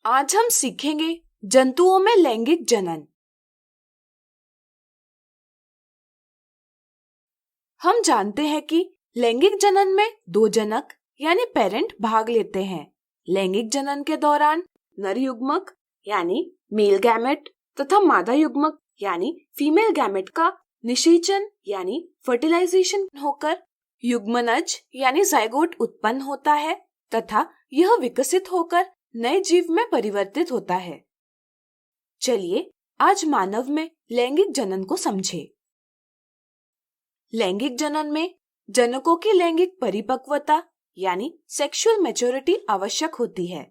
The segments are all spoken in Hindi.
आज हम सीखेंगे जंतुओं में लैंगिक जनन। हम जानते हैं कि लैंगिक जनन में दो जनक यानी पेरेंट भाग लेते हैं। लैंगिक जनन के दौरान नर युग्मक यानी मेल गैमेट तथा मादा युग्मक यानी फीमेल गैमेट का निषेचन यानी फर्टिलाइजेशन होकर युग्मनज यानी जाइगोट उत्पन्न होता है तथा यह विकसित होकर नए जीव में परिवर्तित होता है। चलिए आज मानव में लैंगिक जनन को समझें। लैंगिक जनन में जनकों की लैंगिक परिपक्वता यानी सेक्सुअल मैच्योरिटी आवश्यक होती है।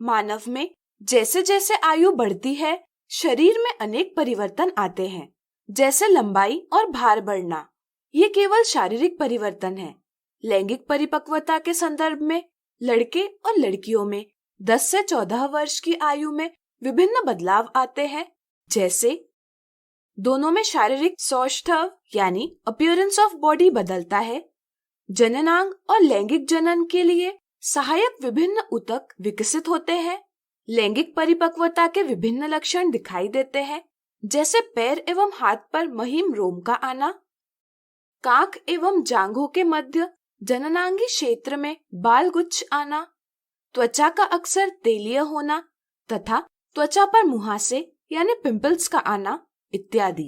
मानव में जैसे जैसे आयु बढ़ती है, शरीर में अनेक परिवर्तन आते हैं, जैसे लंबाई और भार बढ़ना। ये केवल शारीरिक परिवर्तन है। लैंगिक परिपक्वता के संदर्भ में लड़के और लड़कियों में 10 से 14 वर्ष की आयु में विभिन्न बदलाव आते हैं, जैसे दोनों में शारीरिक सौष्ठव यानी अपीयरेंस ऑफ बॉडी बदलता है। जननांग और लैंगिक जनन के लिए सहायक विभिन्न ऊतक विकसित होते हैं। लैंगिक परिपक्वता के विभिन्न लक्षण दिखाई देते हैं, जैसे पैर एवं हाथ पर महीन रोम का आना, कांख एवं जांघों के मध्य जननांगी क्षेत्र में बाल गुच्छ आना, त्वचा का अक्सर तेलीय होना तथा त्वचा पर मुहासे यानी पिंपल्स का आना इत्यादि।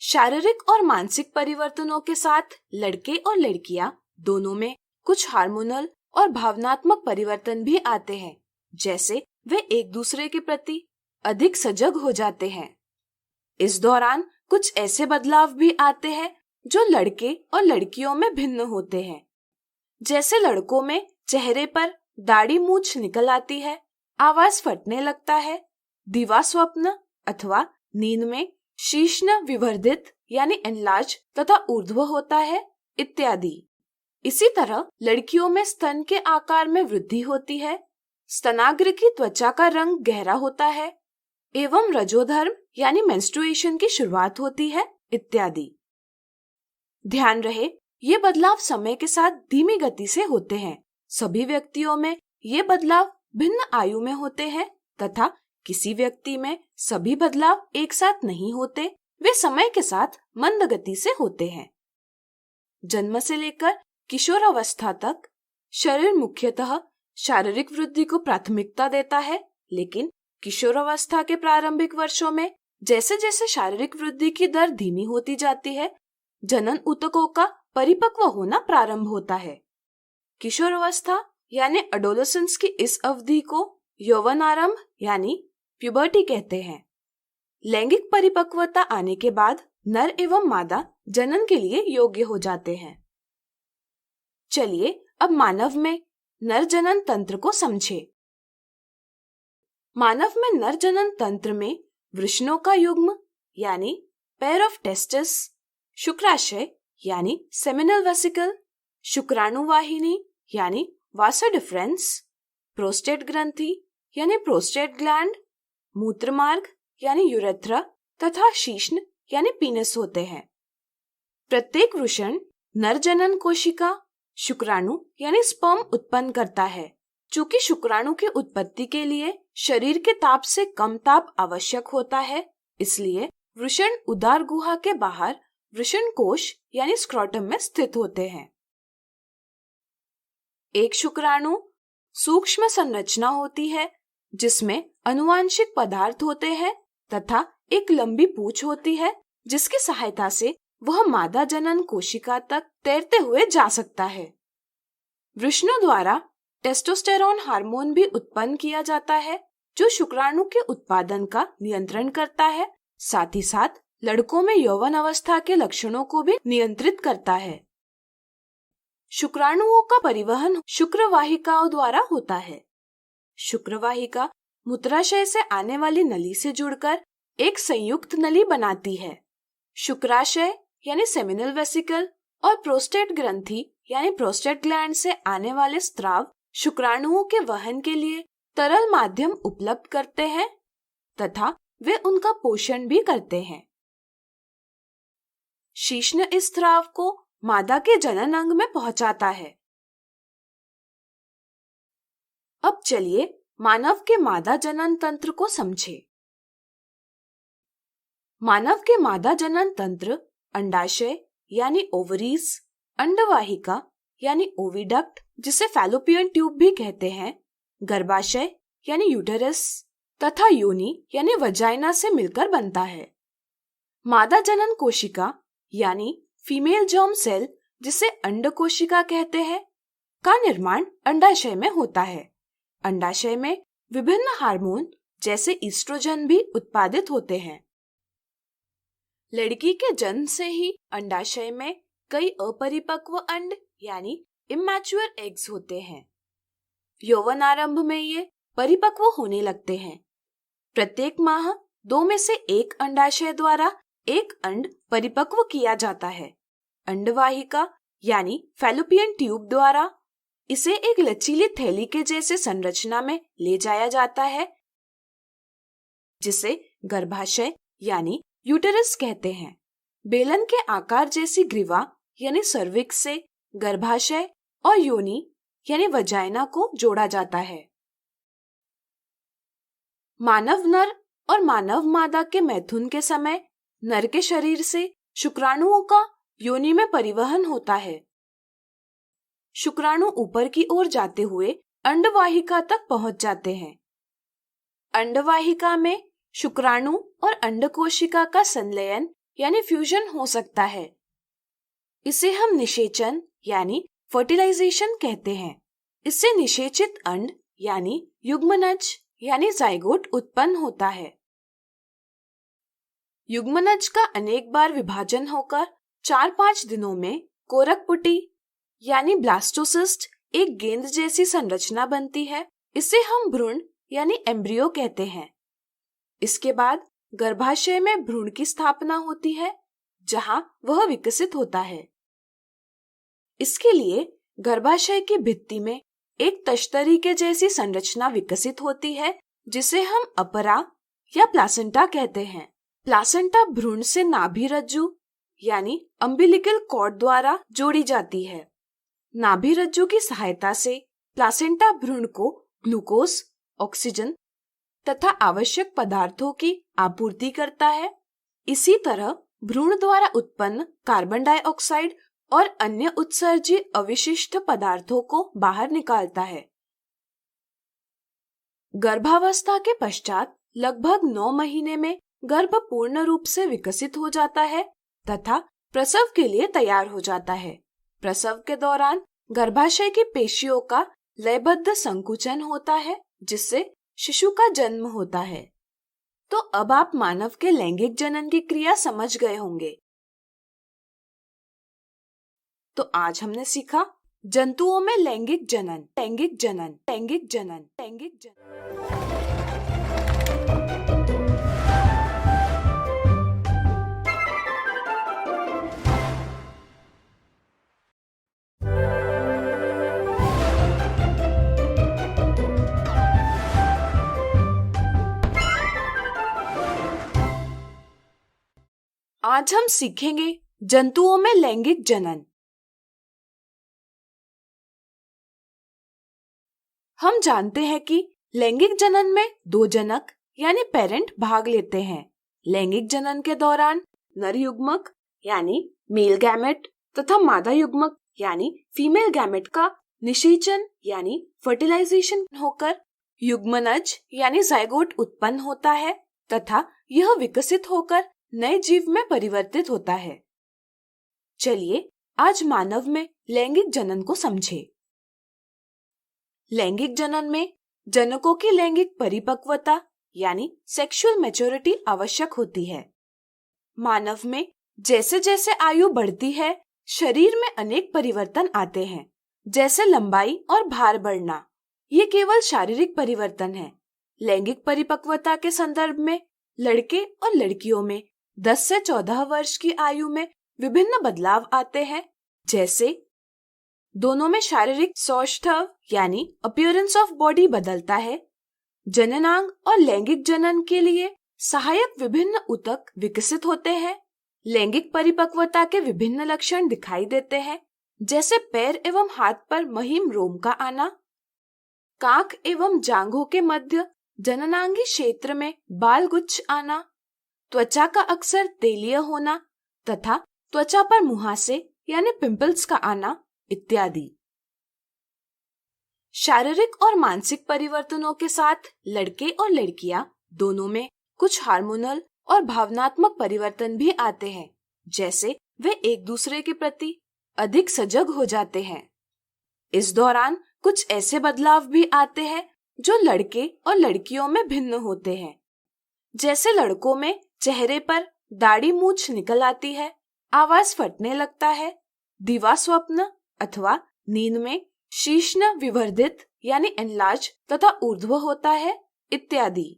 शारीरिक और मानसिक परिवर्तनों के साथ लड़के और लड़कियां दोनों में कुछ हार्मोनल और भावनात्मक परिवर्तन भी आते हैं, जैसे वे एक दूसरे के प्रति अधिक सजग हो जाते हैं। इस दौरान कुछ ऐसे बदलाव भी आते हैं जो लड़के और लड़कियों में भिन्न होते हैं, जैसे लड़कों में चेहरे पर दाढ़ी मूंछ निकल आती है, आवाज फटने लगता है, दिवा स्वप्न अथवा नींद में शीश्न विवर्धित यानी एनलार्ज तथा ऊर्ध्व होता है इत्यादि। इसी तरह लड़कियों में स्तन के आकार में वृद्धि होती है, स्तनाग्र की त्वचा का रंग गहरा होता है एवं रजोधर्म यानी मेंस्ट्रुएशन की शुरुआत होती है इत्यादि। ध्यान रहे, ये बदलाव समय के साथ धीमी गति से होते हैं। सभी व्यक्तियों में ये बदलाव भिन्न आयु में होते हैं तथा किसी व्यक्ति में सभी बदलाव एक साथ नहीं होते, वे समय के साथ मंद गति से होते हैं। जन्म से लेकर किशोरावस्था तक शरीर मुख्यतः शारीरिक वृद्धि को प्राथमिकता देता है, लेकिन किशोरावस्था के प्रारंभिक वर्षों में जैसे जैसे शारीरिक वृद्धि की दर धीमी होती जाती है, जनन ऊतकों का परिपक्व होना प्रारंभ होता है। किशोरावस्था यानी एडोलेसेंस की इस अवधि को यौवनारंभ यानी प्यूबर्टी कहते हैं। लैंगिक परिपक्वता आने के बाद नर एवं मादा जनन के लिए योग्य हो जाते हैं। चलिए अब मानव में नर जनन तंत्र को समझें। मानव में नर जनन तंत्र में वृषणों का युग्म यानी पेयर ऑफ टेस्टिस, शुक्राशय यानी सेमिनल वेसिकल, शुक्राणुवाहिनी यानी वासा डिफरेंस, प्रोस्टेट ग्रंथि यानी प्रोस्टेट ग्लैंड, मूत्रमार्ग यानी यूरेथ्रा तथा शीश्न यानी पीनस होते हैं। प्रत्येक वृषण नर जनन कोशिका शुक्राणु यानी स्पर्म उत्पन्न करता है। चूंकि शुक्राणु की उत्पत्ति के लिए शरीर के ताप से कम ताप आवश्यक होता है, इसलिए वृषण उदार गुहा के बाहर वृषण कोश यानी स्क्रोटम में स्थित होते हैं। एक शुक्राणु सूक्ष्म संरचना होती है जिसमें अनुवांशिक पदार्थ होते हैं तथा एक लंबी पूंछ होती है, जिसकी सहायता से वह मादा जनन कोशिका तक तैरते हुए जा सकता है। वृषणों द्वारा टेस्टोस्टेरोन हार्मोन भी उत्पन्न किया जाता है, जो शुक्राणु के उत्पादन का नियंत्रण करता है। साथ ही साथ लड़कों में यौवन अवस्था के लक्षणों को भी नियंत्रित करता है। शुक्राणुओं का परिवहन शुक्रवाहिकाओं द्वारा होता है। शुक्रवाहिका मूत्राशय से आने वाली नली से जुड़कर एक संयुक्त नली बनाती है। शुक्राशय यानी सेमिनल वेसिकल और प्रोस्टेट ग्रंथि यानी प्रोस्टेट ग्लैंड से आने वाले स्राव शुक्राणुओं के वहन के लिए तरल माध्यम उपलब्ध करते हैं तथा वे उनका पोषण भी करते हैं। शीश्न इस स्राव को मादा के जनन अंग में पहुंचाता है। अब चलिए मानव के मादा जनन तंत्र को समझें। मानव के मादा जनन तंत्र अंडाशय यानी ओवरीज, अंडवाहिका यानी ओविडक्ट जिसे फैलोपियन ट्यूब भी कहते हैं, गर्भाशय यानी यूटेरस तथा योनि यानी वजाइना से मिलकर बनता है। मादा जनन कोशिका यानी फीमेल जर्म सेल जिसे अंड कोशिका कहते हैं का निर्माण अंडाशय में होता है। अंडाशय में विभिन्न हार्मोन जैसे ईस्ट्रोजन भी उत्पादित होते हैं। लड़की के जन्म से ही अंडाशय में कई अपरिपक्व अंड यानी इमैच्योर एग्स होते हैं। यौवन आरंभ में ये परिपक्व होने लगते हैं। प्रत्येक माह 2 में से 1 अंडाशय द्वारा एक अंड परिपक्व किया जाता है। अंडवाहिका यानी फैलोपियन ट्यूब द्वारा इसे एक लचीली थैली के जैसे संरचना में ले जाया जाता है जिसे गर्भाशय यानी यूटेरस कहते हैं। बेलन के आकार जैसी ग्रीवा यानी सर्विक्स से गर्भाशय और योनि यानी वजाइना को जोड़ा जाता है। मानव नर और मानव मादा के मैथुन के समय नर के शरीर से शुक्राणुओं का योनि में परिवहन होता है। शुक्राणु ऊपर की ओर जाते हुए अंडवाहिका तक पहुंच जाते हैं। अंडवाहिका में शुक्राणु और अंडकोशिका का संलयन यानी फ्यूजन हो सकता है। इसे हम निषेचन यानी फर्टिलाइजेशन कहते हैं। इससे निषेचित अंड यानी युग्मनज यानी जाइगोट उत्पन्न होता है। युग्मनज का अनेक बार विभाजन होकर 4-5 दिनों में कोरकपुटी यानी ब्लास्टोसिस्ट एक गेंद जैसी संरचना बनती है। इसे हम भ्रूण यानी एम्ब्रियो कहते हैं। इसके बाद गर्भाशय में भ्रूण की स्थापना होती है जहां वह विकसित होता है। इसके लिए गर्भाशय की भित्ति में एक तश्तरी के जैसी संरचना विकसित होती है जिसे हम अपरा या प्लासेंटा कहते हैं। प्लासेंटा भ्रूण से नाभि रज्जु यानी अम्बिलिकल कॉर्ड द्वारा जोड़ी जाती है। नाभि रज्जु की सहायता से प्लासेंटा भ्रूण को ग्लूकोज, ऑक्सीजन तथा आवश्यक पदार्थों की आपूर्ति करता है। इसी तरह भ्रूण द्वारा उत्पन्न कार्बन डाइऑक्साइड और अन्य उत्सर्जित अविशिष्ट पदार्थों को बाहर निकालता है। गर्भावस्था के पश्चात लगभग 9 महीने में गर्भ पूर्ण रूप से विकसित हो जाता है तथा प्रसव के लिए तैयार हो जाता है। प्रसव के दौरान गर्भाशय की पेशियों का लयबद्ध संकुचन होता है जिससे शिशु का जन्म होता है। तो अब आप मानव के लैंगिक जनन की क्रिया समझ गए होंगे। तो आज हमने सीखा जंतुओं में लैंगिक जनन, लैंगिक जनन, लैंगिक जनन, लैंगिक जनन। आज हम सीखेंगे जंतुओं में लैंगिक जनन। हम जानते हैं कि लैंगिक जनन में 2 जनक यानी पेरेंट भाग लेते हैं। लैंगिक जनन के दौरान नर युग्मक यानी मेल गैमेट तथा मादा युग्मक यानी फीमेल गैमेट का निषेचन यानी फर्टिलाइजेशन होकर युग्मनज यानी जाइगोट उत्पन्न होता है तथा यह विकसित होकर नए जीव में परिवर्तित होता है। चलिए आज मानव में लैंगिक जनन को समझें। लैंगिक जनन में जनकों की लैंगिक परिपक्वता यानी सेक्सुअल मैच्योरिटी आवश्यक होती है। मानव में जैसे जैसे आयु बढ़ती है शरीर में अनेक परिवर्तन आते हैं, जैसे लंबाई और भार बढ़ना। ये केवल शारीरिक परिवर्तन है। लैंगिक परिपक्वता के संदर्भ में लड़के और लड़कियों में 10 से 14 वर्ष की आयु में विभिन्न बदलाव आते हैं, जैसे दोनों में शारीरिक सौष्ठव यानी अपीयरेंस ऑफ बॉडी बदलता है। जननांग और लैंगिक जनन के लिए सहायक विभिन्न ऊतक विकसित होते हैं। लैंगिक परिपक्वता के विभिन्न लक्षण दिखाई देते हैं, जैसे पैर एवं हाथ पर महीन रोम का आना, कांख एवं जांघों के मध्य जननांगी क्षेत्र में बाल गुच्छ आना, त्वचा का अक्सर तेलीय होना तथा त्वचा पर मुहासे यानी पिंपल्स का आना इत्यादि। शारीरिक और मानसिक परिवर्तनों के साथ लड़के और लड़कियां दोनों में कुछ हार्मोनल और भावनात्मक परिवर्तन भी आते हैं, जैसे वे एक दूसरे के प्रति अधिक सजग हो जाते हैं। इस दौरान कुछ ऐसे बदलाव भी आते हैं जो लड़के और लड़कियों में भिन्न होते हैं, जैसे लड़कों में चेहरे पर दाढ़ी मूंछ निकल आती है, आवाज फटने लगता है, दिवा स्वप्न अथवा नींद में शीश्न विवर्धित यानी एनलार्ज तथा ऊर्ध्व होता है इत्यादि।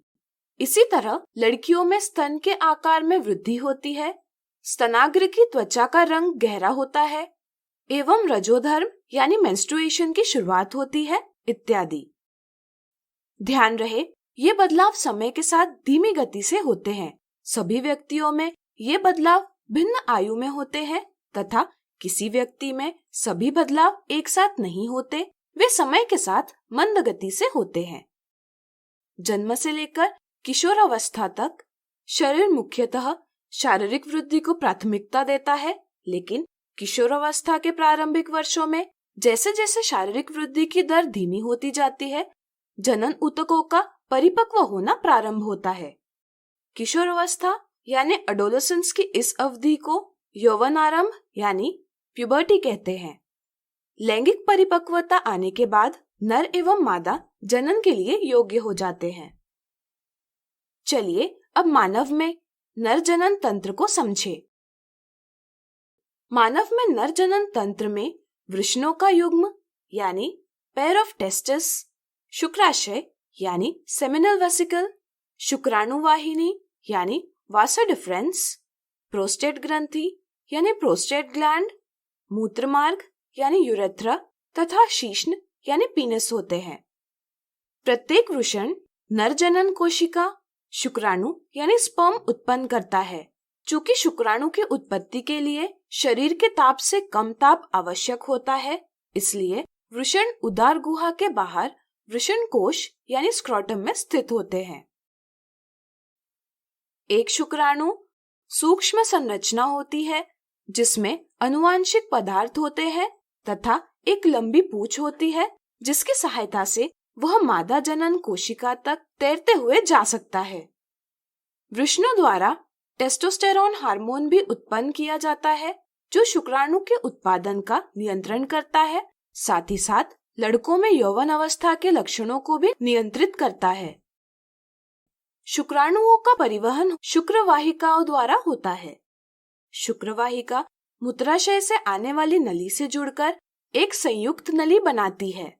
इसी तरह लड़कियों में स्तन के आकार में वृद्धि होती है, स्तनाग्र की त्वचा का रंग गहरा होता है एवं रजोधर्म यानी मेंस्ट्रुएशन की शुरुआत होती है इत्यादि। ध्यान रहे, ये बदलाव समय के साथ धीमी गति से होते हैं। सभी व्यक्तियों में ये बदलाव भिन्न आयु में होते हैं तथा किसी व्यक्ति में सभी बदलाव एक साथ नहीं होते, वे समय के साथ मंद गति से होते हैं। जन्म से लेकर किशोरावस्था तक शरीर मुख्यतः शारीरिक वृद्धि को प्राथमिकता देता है, लेकिन किशोरावस्था के प्रारंभिक वर्षों में जैसे जैसे शारीरिक वृद्धि की दर धीमी होती जाती है, जनन ऊतकों का परिपक्व होना प्रारंभ होता है। किशोरावस्था यानी एडोलेसेंस की इस अवधि को यौवनारंभ यानी प्यूबर्टी कहते हैं। लैंगिक परिपक्वता आने के बाद नर एवं मादा जनन के लिए योग्य हो जाते हैं। चलिए अब मानव में नर जनन तंत्र को समझे। मानव में नर जनन तंत्र में वृषणों का युग्म यानी पेयर ऑफ टेस्टिस, शुक्राशय यानी सेमिनल वेसिकल, शुक्राणु वाहिनी यानी वासा डिफरेंस, प्रोस्टेट ग्रंथि यानी प्रोस्टेट ग्लैंड, मूत्र मार्ग यानी यूरेथ्रा तथा शीश्न यानी पीनस होते हैं। प्रत्येक वृषण नर जनन कोशिका शुक्राणु यानी स्पर्म उत्पन्न करता है। चूंकि शुक्राणु की उत्पत्ति के लिए शरीर के ताप से कम ताप आवश्यक होता है, इसलिए वृषण उदर गुहा के बाहर वृषण कोश यानी स्क्रोटम में स्थित होते हैं। एक शुक्राणु सूक्ष्म संरचना होती है जिसमें अनुवांशिक पदार्थ होते हैं तथा एक लंबी पूंछ होती है जिसकी सहायता से वह मादा जनन कोशिका तक तैरते हुए जा सकता है। वृषणों द्वारा टेस्टोस्टेरोन हार्मोन भी उत्पन्न किया जाता है जो शुक्राणु के उत्पादन का नियंत्रण करता है, साथ ही साथ लड़कों में यौवन अवस्था के लक्षणों को भी नियंत्रित करता है। शुक्राणुओं का परिवहन शुक्रवाहिकाओं द्वारा होता है। शुक्रवाहिका मूत्राशय से आने वाली नली से जुड़कर एक संयुक्त नली बनाती है।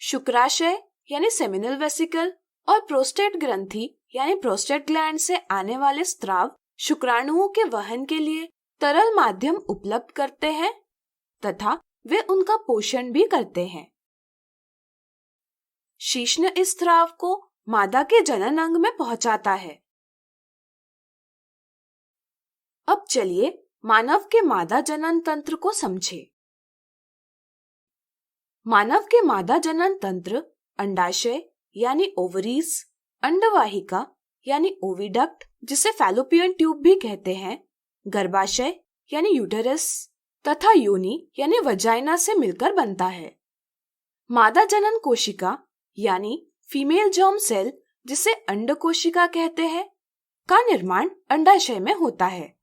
शुक्राशय यानी सेमिनल वेसिकल और प्रोस्टेट ग्रंथि यानी प्रोस्टेट ग्लैंड से आने वाले स्राव शुक्राणुओं के वहन के लिए तरल माध्यम उपलब्ध करते हैं तथा वे उनका पोषण भी करते हैं। शीश्न इस स्राव को मादा के जनन अंग में पहुंचाता है। अब चलिए मानव के मादा जनन तंत्र को समझे। मानव के मादा जनन तंत्र अंडाशय यानी ओवरीज, अंडवाहिका यानी ओविडक्ट जिसे फैलोपियन ट्यूब भी कहते हैं, गर्भाशय यानी यूटेरस तथा योनि यानी वजाइना से मिलकर बनता है। मादा जनन कोशिका यानी फीमेल जर्म सेल जिसे अंड कोशिका कहते हैं का निर्माण अंडाशय में होता है।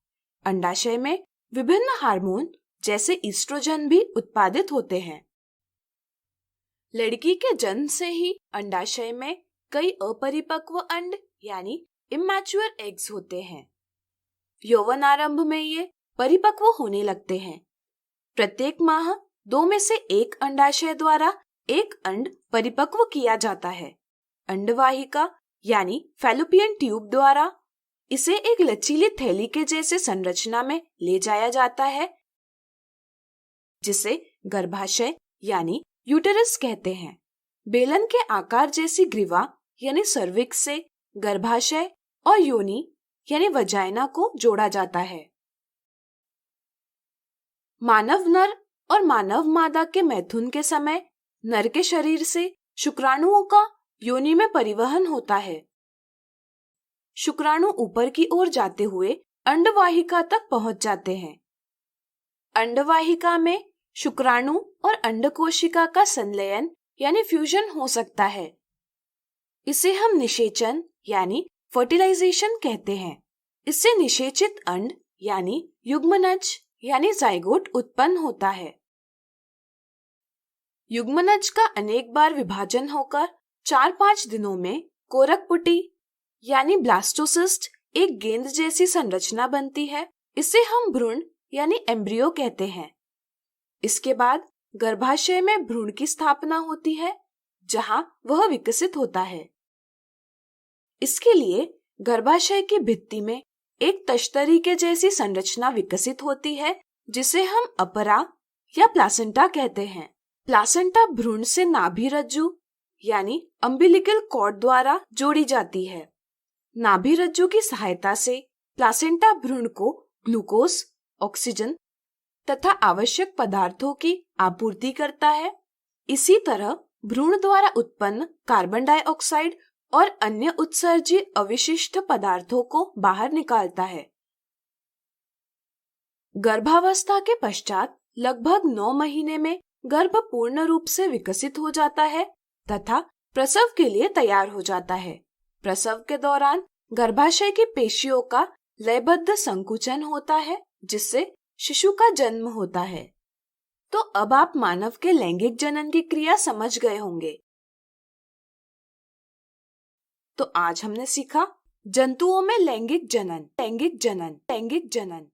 अंडाशय में विभिन्न हार्मोन जैसे ईस्ट्रोजन भी उत्पादित होते हैं। लड़की के जन्म से ही अंडाशय में कई अपरिपक्व अंड यानी इमैच्योर एग्स होते हैं। यौवन आरंभ में ये परिपक्व होने लगते हैं। प्रत्येक माह 2 में से 1 अंडाशय द्वारा एक अंड परिपक्व किया जाता है। अंडवाहिका यानी फैलोपियन ट्यूब द्वारा इसे एक लचीली थैली के जैसे संरचना में ले जाया जाता है जिसे गर्भाशय यानी यूटेरस कहते हैं। बेलन के आकार जैसी ग्रीवा यानी सर्विक्स से गर्भाशय और योनि यानी वजाइना को जोड़ा जाता है। मानव नर और मानव मादा के मैथुन के समय नर के शरीर से शुक्राणुओं का योनि में परिवहन होता है। शुक्राणु ऊपर की ओर जाते हुए अंडवाहिका तक पहुंच जाते हैं। अंडवाहिका में शुक्राणु और अंडकोशिका का संलयन यानी फ्यूजन हो सकता है। इसे हम निषेचन यानी फर्टिलाइजेशन कहते हैं। इससे निषेचित अंड यानी युग्मनज यानी जाइगोट उत्पन्न होता है। युग्मनज का अनेक बार विभाजन होकर 4-5 दिनों में कोरकपुटी यानी ब्लास्टोसिस्ट एक गेंद जैसी संरचना बनती है। इसे हम भ्रूण यानी एम्ब्रियो कहते हैं। इसके बाद गर्भाशय में भ्रूण की स्थापना होती है, जहां वह विकसित होता है। इसके लिए गर्भाशय की भित्ति में एक तश्तरी के जैसी संरचना विकसित होती है, जिसे हम अपरा या प्लासेंटा कहते हैं। प्लासेंटा भ्रूण से नाभि रज्जु यानी अम्बिलिकल कॉर्ड द्वारा जोड़ी जाती है। नाभि रज्जु की सहायता से प्लासेंटा भ्रूण को ग्लूकोज, ऑक्सीजन तथा आवश्यक पदार्थों की आपूर्ति करता है। इसी तरह भ्रूण द्वारा उत्पन्न कार्बन डाइऑक्साइड और अन्य उत्सर्जित अविशिष्ट पदार्थों को बाहर निकालता है। गर्भावस्था के पश्चात लगभग 9 महीने में गर्भ पूर्ण रूप से विकसित हो जाता है तथा प्रसव के लिए तैयार हो जाता है। प्रसव के दौरान गर्भाशय की पेशियों का लयबद्ध संकुचन होता है, जिससे शिशु का जन्म होता है। तो अब आप मानव के लैंगिक जनन की क्रिया समझ गए होंगे। तो आज हमने सीखा जंतुओं में लैंगिक जनन।